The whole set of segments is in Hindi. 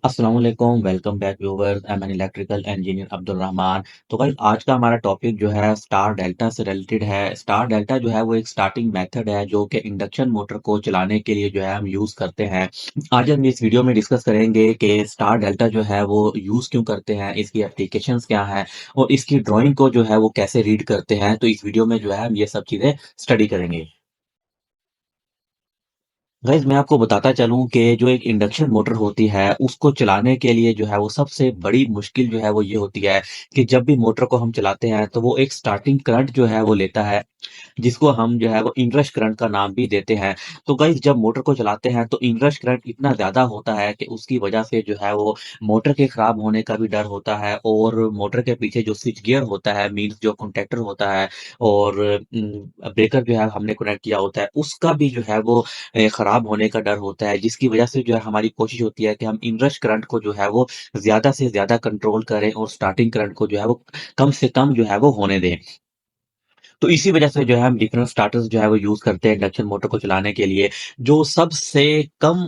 अस्सलाम वालेकुम, welcome back viewers. I am an electrical engineer Abdul Rahman. तो गाइस आज का हमारा टॉपिक जो है स्टार डेल्टा से रिलेटेड है। स्टार डेल्टा जो है वो एक स्टार्टिंग मेथड है जो कि इंडक्शन मोटर को चलाने के लिए जो है हम यूज़ करते हैं। आज हम इस वीडियो में डिस्कस करेंगे कि स्टार डेल्टा जो है वो यूज़ क्यों करते हैं, इसकी एप्लीकेशंस क्या हैं और इसकी ड्राइंग को जो है वो कैसे रीड करते हैं। तो इस वीडियो में जो है हम ये सब चीज़ें स्टडी करेंगे। गाइस मैं आपको बताता चलूँ कि जो एक इंडक्शन मोटर होती है, उसको चलाने के लिए जो है वो सबसे बड़ी मुश्किल जो है वो ये होती है कि जब भी मोटर को हम चलाते हैं तो वो एक स्टार्टिंग करंट जो है वो लेता है, जिसको हम जो है वो इनरश करंट का नाम भी देते हैं। तो गाइस जब मोटर को चलाते हैं तो इनरश करंट इतना ज़्यादा होता है कि उसकी वजह से जो है वो मोटर के खराब होने का भी डर होता है और मोटर के पीछे जो स्विच गियर होता है मीन्स जो कॉन्टैक्टर होता है और ब्रेकर जो है हमने कनेक्ट किया होता है, उसका भी जो है वो खराब होने का डर होता है, जिसकी वजह से जो है हमारी कोशिश होती है कि हम इनरश करंट को जो है वो ज़्यादा से ज़्यादा कंट्रोल करें और स्टार्टिंग करंट को जो है वो कम से कम जो है वो होने दें। तो इसी वजह से जो है हम डिफरेंट स्टार्टर्स जो है वो यूज़ करते हैं इंडक्शन मोटर को चलाने के लिए। जो सबसे कम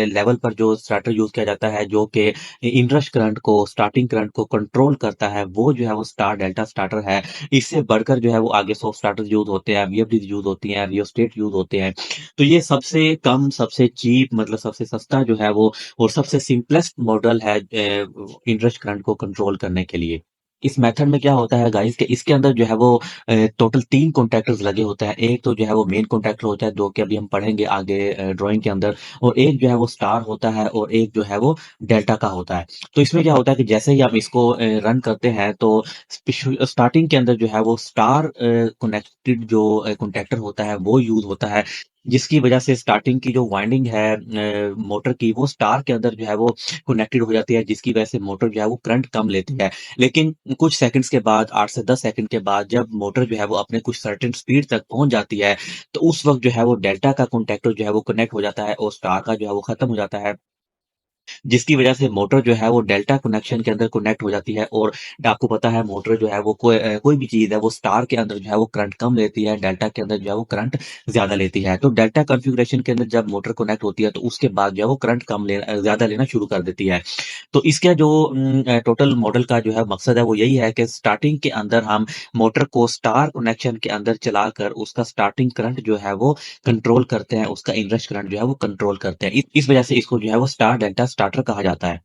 लेवल पर जो स्टार्टर यूज़ किया जाता है जो कि इनरश करंट को, स्टार्टिंग करंट को कंट्रोल करता है, वो जो है वो स्टार डेल्टा स्टार्टर है। इससे बढ़कर जो है वो आगे सॉफ्ट स्टार्टर्स यूज़ होते हैं, वीएफडीज़ यूज़ होती हैं, रियोस्टेट यूज़ होते हैं। तो ये सबसे कम, सबसे चीप मतलब सबसे सस्ता जो है वो और सबसे सिंपलेस्ट मॉडल है इनरश करंट को कंट्रोल करने के लिए। इस मेथड में क्या होता है गाइस कि इसके अंदर जो है वो टोटल 3 कॉन्टैक्टर्स लगे होते हैं। एक तो जो है वो मेन कॉन्टैक्टर होता है, जो कि अभी हम पढ़ेंगे आगे ड्राइंग के अंदर और एक जो है वो स्टार होता है और एक जो है वो डेल्टा का होता है। तो इसमें क्या होता है कि जैसे ही हम इसको रन करते हैं तो स्टार्टिंग के अंदर जो है वो स्टार कनेक्टेड जो कॉन्टैक्टर होता है वो यूज़ होता है। जिसकी वजह से स्टार्टिंग की जो वाइंडिंग है मोटर की वो स्टार के अंदर जो है वो कनेक्टेड हो जाती है, जिसकी वजह से मोटर जो है वो करंट कम लेती है। लेकिन कुछ सेकंड्स के बाद 8 से 10 सेकंड के बाद जब मोटर जो है वो अपने कुछ सर्टेन स्पीड तक पहुँच जाती है, तो उस वक़्त जो है वो डेल्टा का कॉन्टैक्टर जो है वो कनेक्ट हो जाता है और स्टार का जो है वो खत्म हो जाता है। जिसकी वजह से मोटर जो है वो डेल्टा कनेक्शन के अंदर कनेक्ट हो जाती है और आपको पता है मोटर जो है वो कोई भी चीज़ है वो स्टार के अंदर जो है वो करंट कम लेती है, डेल्टा के अंदर जो है वो करंट ज़्यादा लेती है। तो डेल्टा कॉन्फ़िगरेशन के अंदर जब मोटर कनेक्ट होती है तो उसके बाद जो है वो करंट ज़्यादा लेना शुरू कर देती है। तो इसका जो टोटल मॉडल का जो है मकसद है वो यही है कि स्टार्टिंग के अंदर हम मोटर को स्टार कनेक्शन के अंदर चलाकर उसका स्टार्टिंग करंट जो है वो कंट्रोल करते हैं, उसका इनरश करंट जो है वो कंट्रोल करते हैं। इस वजह से इसको जो है वो स्टार डेल्टा स्टार्टर कहा जाता है।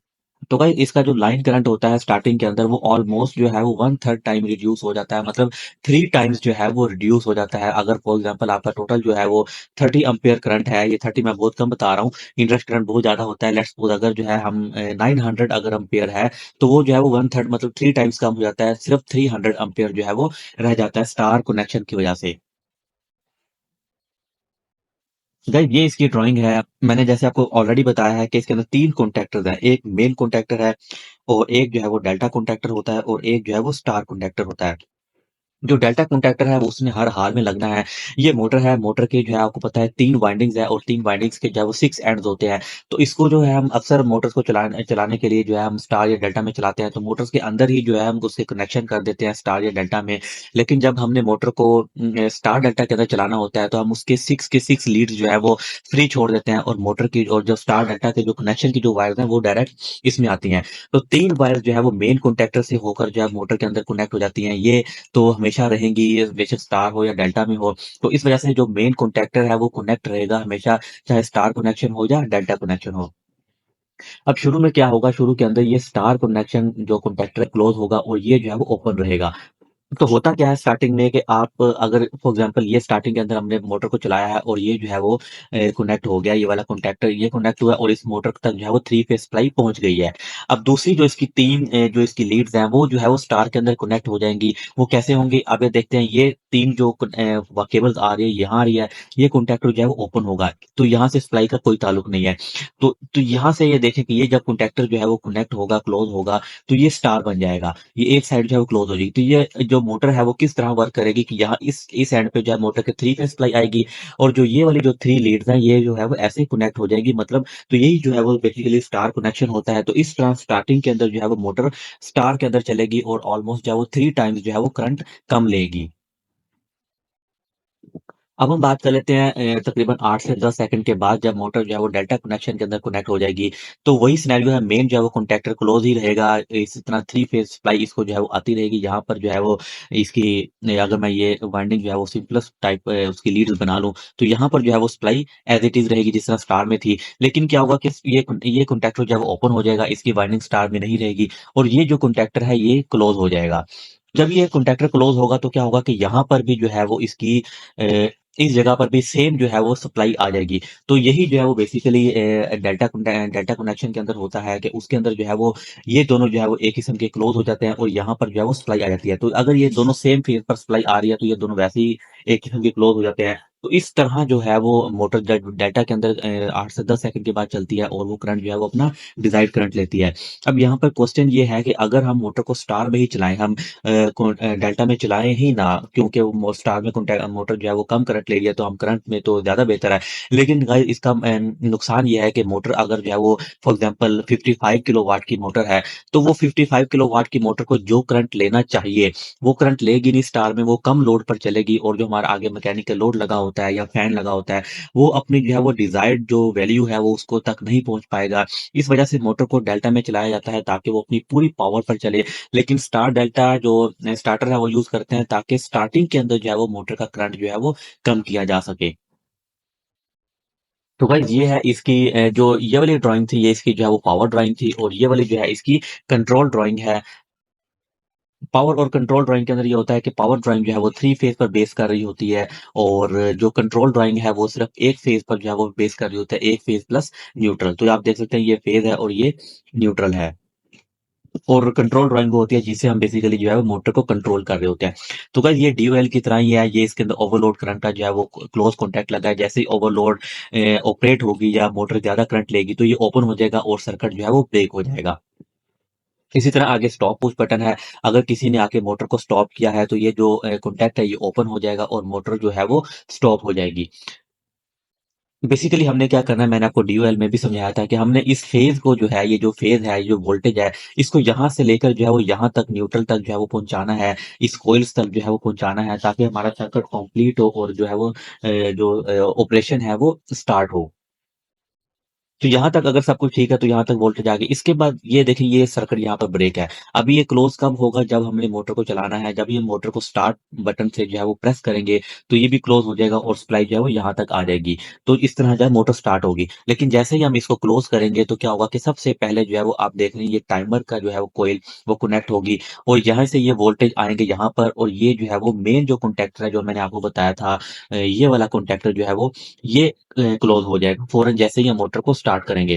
तो गाइस इसका जो लाइन करंट होता है स्टार्टिंग के अंदर वो ऑलमोस्ट जो है वो 1/3 टाइम रिड्यूस हो जाता है, मतलब 3 टाइम्स जो है वो रिड्यूस हो जाता है। अगर फॉर एग्जांपल आपका टोटल जो है वो 30 एम्पीयर करंट है, ये 30 मैं बहुत कम बता रहा हूँ, इंटरेस्ट करंट बहुत ज़्यादा होता है। लेट्स सपोज़ अगर जो है हम 900 अगर एम्पीयर है, तो वो जो है वो 1/3 मतलब 3 टाइम्स कम हो जाता है। सिर्फ 300 एम्पीयर जो है वो रह जाता है स्टार कनेक्शन की वजह से। गाइस ये इसकी ड्राइंग है। मैंने जैसे आपको ऑलरेडी बताया है कि इसके अंदर 3 कॉन्टैक्टर्स हैं। एक मेन कॉन्टैक्टर है और एक जो है वो डेल्टा कॉन्टैक्टर होता है और एक जो है वो स्टार कॉन्टैक्टर होता है। जो डेल्टा कॉन्टैक्टर है वो उसने हर हाल में लगना है। ये मोटर है, मोटर के जो है आपको पता है 3 वाइंडिंग्स है और 3 वाइंडिंग्स के जो है वो 6 एंड्स होते हैं। तो इसको जो है हम अक्सर मोटर्स को चलाने चलाने के लिए जो है हम स्टार या डेल्टा में चलाते हैं, तो मोटर्स के अंदर ही जो है हम उसके कनेक्शन कर देते हैं स्टार या डेल्टा में। लेकिन जब हमने मोटर को स्टार डेल्टा के अंदर चलाना होता है तो हम उसके 6 के 6 लीड्स जो है वो फ्री छोड़ देते हैं और मोटर की और जो स्टार डेल्टा के जो कनेक्शन की जो वायर्स हैं वो डायरेक्ट इसमें आती हैं। तो 3 वायर्स जो है वो मेन कॉन्टैक्टर से होकर जो है मोटर के अंदर कनेक्ट हो जाती हैं। ये तो हमेशा रहेंगी, ये बेशक स्टार हो या डेल्टा में हो। तो इस वजह से जो मेन कॉन्टैक्टर है वो कनेक्ट रहेगा हमेशा, चाहे स्टार कनेक्शन हो या डेल्टा कनेक्शन हो। अब शुरू में क्या होगा, शुरू के अंदर ये स्टार कनेक्शन जो कॉन्टैक्टर है क्लोज़ होगा और ये जो है वो ओपन रहेगा। तो होता क्या है स्टार्टिंग में कि आप अगर फॉर एग्जांपल ये स्टार्टिंग के अंदर हमने मोटर को चलाया है और ये जो है वो कनेक्ट हो गया, ये वाला कॉन्टैक्टर ये कनेक्ट हुआ और इस मोटर तक जो है वो 3 फेज सप्लाई पहुंच गई है। अब दूसरी जो इसकी 3 जो इसकी लीड्स हैं वो जो है वो स्टार के अंदर कनेक्ट हो जाएंगी। वो कैसे होंगी, अब ये देखते हैं, ये 3 जो केबल्स आ रही है, यहाँ आ रही है, ये कॉन्टैक्टर जो है वो ओपन होगा, तो यहाँ से सप्लाई का कोई ताल्लुक नहीं है। तो यहाँ से ये देखें कि ये जब कॉन्टैक्टर जो है वो कनेक्ट होगा, क्लोज होगा, तो ये स्टार बन जाएगा, ये एक साइड जो है वो क्लोज हो जाएगी। तो ये जो मोटर है वो किस तरह वर्क करेगी कि यहाँ इस एंड पे जो है मोटर के 3 फेज सप्लाई आएगी और जो ये वाली जो 3 लीड्स हैं ये जो है वो ऐसे कनेक्ट हो जाएगी, मतलब तो यही जो है वो बेसिकली स्टार कनेक्शन होता है। तो इस तरह स्टार्टिंग के अंदर जो है वो मोटर स्टार के अंदर चलेगी और ऑलमोस्ट जो है वो 3 टाइम्स जो है वो करंट कम लेगी। अब हम बात कर लेते हैं तकरीबन 8 से 10 सेकंड के बाद जब मोटर जो है वो डेल्टा कनेक्शन के अंदर कनेक्ट हो जाएगी, तो वही सिनेरियो है, मेन जो है वो कॉन्टैक्टर क्लोज़ ही रहेगा। इसी तरह 3 फेज़ सप्लाई इसको जो है वो आती रहेगी। यहाँ पर जो है वो इसकी अगर मैं ये वाइंडिंग जो है वो सिंपलेस्ट टाइप उसकी लीड्स बना लूँ, तो यहाँ पर जो है वो सप्लाई एज़ इट इज़ रहेगी जिस तरह स्टार में थी। लेकिन क्या होगा कि ये कॉन्टैक्टर जो है वो ओपन हो जाएगा, इसकी वाइंडिंग स्टार में नहीं रहेगी और ये जो कॉन्टैक्टर है ये क्लोज़ हो जाएगा। जब ये कॉन्टैक्टर क्लोज़ होगा तो क्या होगा कि यहाँ पर भी जो है वो इसकी अ, इस जगह पर भी सेम जो है वो सप्लाई आ जाएगी। तो यही जो है वो बेसिकली डेल्टा कनेक्शन के अंदर होता है कि उसके अंदर जो है वो ये दोनों जो है वो एक किस्म के क्लोज़ हो जाते हैं और यहाँ पर जो है वो सप्लाई आ जाती है। तो अगर ये दोनों सेम फेज़ पर सप्लाई आ रही है तो ये दोनों वैसे ही एक किस्म के क्लोज़ हो जाते हैं। तो इस तरह जो है वो मोटर डेल्टा के अंदर 8 से 10 सेकंड के बाद चलती है और वो करंट जो है वो अपना डिज़ायर्ड करंट लेती है। अब यहाँ पर क्वेश्चन ये है कि अगर हम मोटर को स्टार में ही चलाएँ, हम डेल्टा में चलाएँ ही ना, क्योंकि वो स्टार में मोटर जो है वो कम करंट ले रही है, तो हम करंट में तो ज़्यादा बेहतर है। लेकिन गाइस इसका नुकसान ये है कि मोटर अगर जो है वो फॉर एग्जांपल 55 किलोवाट की मोटर है, तो वो 55 किलोवाट की मोटर को जो करंट लेना चाहिए, वो करंट लेगी नहीं स्टार में, वो कम लोड पर चलेगी और जो हमारा आगे मैकेनिकल लोड लगा होता है या फैन लगा होता है, वो अपनी जो है वो डिज़ायर्ड जो वैल्यू है, वो उसको तक नहीं पहुँच पाएगा। इस वजह से मोटर को डेल्टा में चलाया जाता है ताकि वो अपनी पूरी पावर पर चले। लेकिन स्टार डेल्टा जो स्टार्टर है वो यूज़ करते हैं ताकि स्टार्टिंग के अंदर जो है वो मोटर का करंट जो है वो कम किया जा सके। तो गाइस ये है इसकी जो ये वाली ड्राइंग थी, ये इसकी जो है वो पावर ड्राइंग थी और ये वाली जो है इसकी कंट्रोल ड्राइंग है। पावर और कंट्रोल ड्राइंग के अंदर ये होता है कि पावर ड्राइंग जो है वो 3 फेज़ पर बेस कर रही होती है और जो कंट्रोल ड्राइंग है वो सिर्फ़ 1 फेज़ पर जो है वो बेस कर रही होती है, 1 फेज़ प्लस न्यूट्रल। तो आप देख सकते हैं ये फेज़ है और ये न्यूट्रल है। और कंट्रोल ड्राइंग वो होती है जिससे हम बेसिकली जो है वो मोटर को कंट्रोल कर रहे होते हैं। तो गाइस ये डीओएल की तरह ही है, ये इसके अंदर ओवरलोड करंट का जो है वो क्लोज़ कॉन्टैक्ट लगा है। जैसे ही ओवरलोड ऑपरेट होगी या मोटर ज़्यादा करंट लेगी तो ये ओपन हो जाएगा और सर्किट जो है वो ब्रेक हो जाएगा। इसी तरह आगे स्टॉप पुश बटन है, अगर किसी ने आके मोटर को स्टॉप किया है तो ये जो कॉन्टैक्ट है ये ओपन हो जाएगा और मोटर जो है वो स्टॉप हो जाएगी। बेसिकली हमने क्या करना है, मैंने आपको डीओएल में भी समझाया था कि हमने इस फेज़ को जो है, ये जो फेज़ है, ये जो वोल्टेज है, इसको यहाँ से लेकर जो है वो यहाँ तक न्यूट्रल तक जो है वो पहुँचाना है, इस कॉइल्स तक जो है वो पहुँचाना है ताकि हमारा सर्किट कंप्लीट हो और जो है वो ऑपरेशन है वो स्टार्ट हो। तो यहाँ तक अगर सब कुछ ठीक है तो यहाँ तक वोल्टेज आ गई। इसके बाद ये देखिए ये सर्किट यहाँ पर ब्रेक है। अभी ये क्लोज़ कब होगा, जब हमने मोटर को चलाना है, जब ये मोटर को स्टार्ट बटन से जो है वो प्रेस करेंगे, तो ये भी क्लोज़ हो जाएगा और सप्लाई जो है वो यहाँ तक आ जाएगी। तो इस तरह जो है मोटर स्टार्ट होगी। लेकिन जैसे ही हम इसको क्लोज़ करेंगे तो क्या होगा कि सबसे पहले जो है वो आप देख रहे हैं ये टाइमर का जो है वो कॉइल वो कनेक्ट होगी और यहाँ से ये वोल्टेज आएँगे यहाँ पर और ये जो है वो मेन जो कॉन्टैक्टर है जो मैंने आपको बताया था ये वाला कॉन्टैक्टर जो है वो ये क्लोज़ हो जाएगा फ़ौरन जैसे ही हम मोटर को स्टार्ट करेंगे।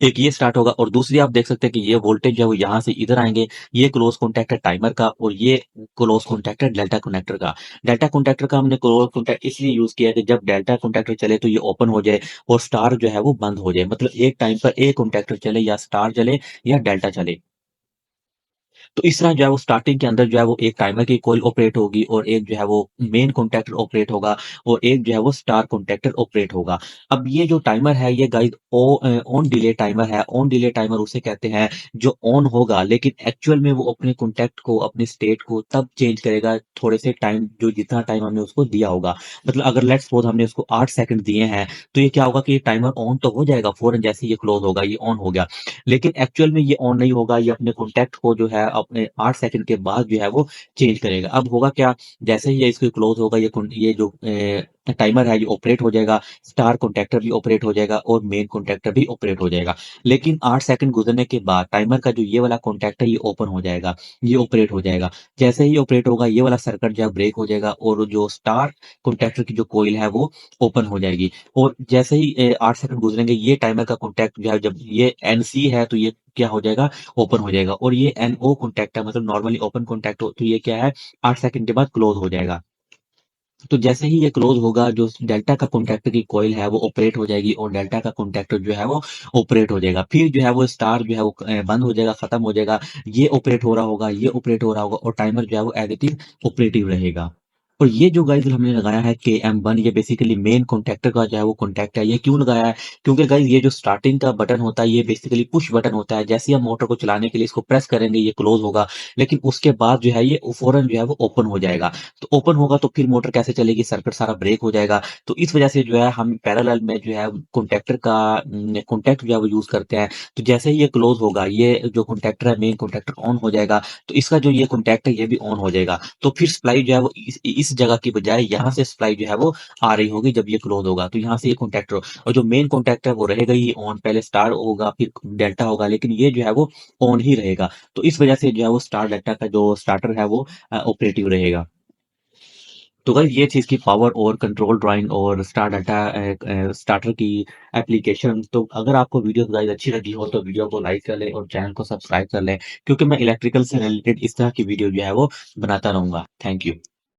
एक ये स्टार्ट होगा और दूसरी आप देख सकते हैं कि ये वोल्टेज जो है वो यहाँ से इधर आएँगे, ये क्लोज़ कॉन्टैक्ट है टाइमर का और ये क्लोज़ कॉन्टैक्ट है डेल्टा कनेक्टर का। डेल्टा कनेक्टर का हमने क्लोज़ कॉन्टैक्ट इसलिए यूज़ किया है कि जब डेल्टा कनेक्टर चले तो ये ओपन हो जाए और स्टार जो है वो बंद हो जाए। मतलब एक टाइम पर एक कॉन्टैक्टर चले या स्टार चले या डेल्टा चले। तो इस तरह जो है वो स्टार्टिंग के अंदर जो है वो एक टाइमर की कॉइल ऑपरेट होगी और एक जो है वो मेन कॉन्टैक्टर ऑपरेट होगा और एक जो है वो स्टार कॉन्टैक्टर ऑपरेट होगा। अब ये जो टाइमर है ये गाइस ऑन डिले टाइमर है। ऑन डिले टाइमर उसे कहते हैं जो ऑन होगा लेकिन एक्चुअल में वो अपने कॉन्टैक्ट को अपने स्टेट को तब चेंज करेगा थोड़े से टाइम जो जितना टाइम हमने उसको दिया होगा। मतलब अगर लेट्स सपोज़ हमने उसको 8 सेकंड दिए हैं तो ये क्या होगा कि ये टाइमर ऑन तो हो जाएगा फ़ौरन जैसे ही ये क्लोज़ होगा ये ऑन हो गया। लेकिन एक्चुअल में ये ऑन नहीं होगा, ये अपने कॉन्टैक्ट को जो है अपने 8 सेकंड के बाद जो है वो चेंज करेगा। अब होगा क्या, जैसे ही ये इसको क्लोज़ होगा ये जो टाइमर है ये ऑपरेट हो जाएगा, स्टार कॉन्टैक्टर भी ऑपरेट हो जाएगा और मेन कॉन्टैक्टर भी ऑपरेट हो जाएगा। लेकिन 8 सेकंड गुज़रने के बाद टाइमर का जो ये वाला कॉन्टैक्ट है ये ओपन हो जाएगा, ये ऑपरेट हो जाएगा। जैसे ही ऑपरेट होगा ये वाला सर्किट जो है ब्रेक हो जाएगा और जो स्टार कॉन्टैक्टर की जो कॉइल है वो ओपन हो जाएगी। और जैसे ही 8 सेकंड गुज़रेंगे ये टाइमर का कॉन्टैक्ट जो है जब ये एनसी है तो ये क्या हो जाएगा, ओपन हो जाएगा और ये एनओ कॉन्टैक्ट है मतलब नॉर्मली ओपन कॉन्टैक्ट हो तो ये क्या है 8 सेकंड के बाद क्लोज़ हो जाएगा। तो जैसे ही ये क्लोज़ होगा जो डेल्टा का कॉन्टैक्टर की कॉइल है वो ऑपरेट हो जाएगी और डेल्टा का कॉन्टैक्टर जो है वो ऑपरेट हो जाएगा। फिर जो है वो स्टार जो है वो बंद हो जाएगा, खत्म हो जाएगा। ये ऑपरेट हो रहा होगा, ये ऑपरेट हो रहा होगा और टाइमर जो है वो एज़ इट इज़ ऑपरेटिव रहेगा। और ये जो गाइस हमने लगाया है KM1, ये बेसिकली मेन कॉन्टैक्टर का जो है वो कॉन्टैक्ट है। ये क्यों लगाया है? क्योंकि गाइस ये जो स्टार्टिंग का बटन होता है, ये बेसिकली पुश बटन होता है। जैसे ही हम मोटर को चलाने के लिए इसको प्रेस करेंगे, ये क्लोज़ होगा, लेकिन उसके बाद जो है ये फ़ौरन जो है वो ओपन हो जाएगा। तो ओपन होगा तो फिर मोटर कैसे चलेगी? सर्किट सारा ब्रेक हो जाएगा। तो इस वजह से जो है हम पैरेलल में जो है कॉन्टैक्टर का कॉन्टैक्ट जो है वो यूज़ करते हैं। तो जैसे ही ये क्लोज़ होगा, ये जो कॉन्टैक्टर है, मेन कॉन्टैक्टर ऑन हो जाएगा, तो इसका जो ये कॉन्टैक्ट है, ये भी ऑन हो जाएगा। तो फिर सप्लाई जो है वो इस जगह की बजाय यहाँ से सप्लाई जो है वो आ रही होगी जब ये क्लोज़ होगा। तो यहाँ से ये कॉन्टैक्टर और जो मेन कॉन्टैक्ट है वो रहेगा ही ऑन, पहले स्टार होगा फिर डेल्टा होगा, लेकिन ये जो है वो ऑन ही रहेगा। तो इस वजह से जो है वो स्टार डेल्टा का जो स्टार्टर है वो ऑपरेटिव रहेगा। तो गाइस ये थी इसकी पावर और कंट्रोल ड्राइंग और स्टार डाटा स्टार्टर की एप्लीकेशन। तो अगर आपको वीडियो गाइस अच्छी लगी हो तो वीडियो को लाइक कर लें और चैनल को सब्सक्राइब कर लें, क्योंकि मैं इलेक्ट्रिकल से रिलेटेड इस तरह की वीडियो जो है वो बनाता रहूंगा। Thank you.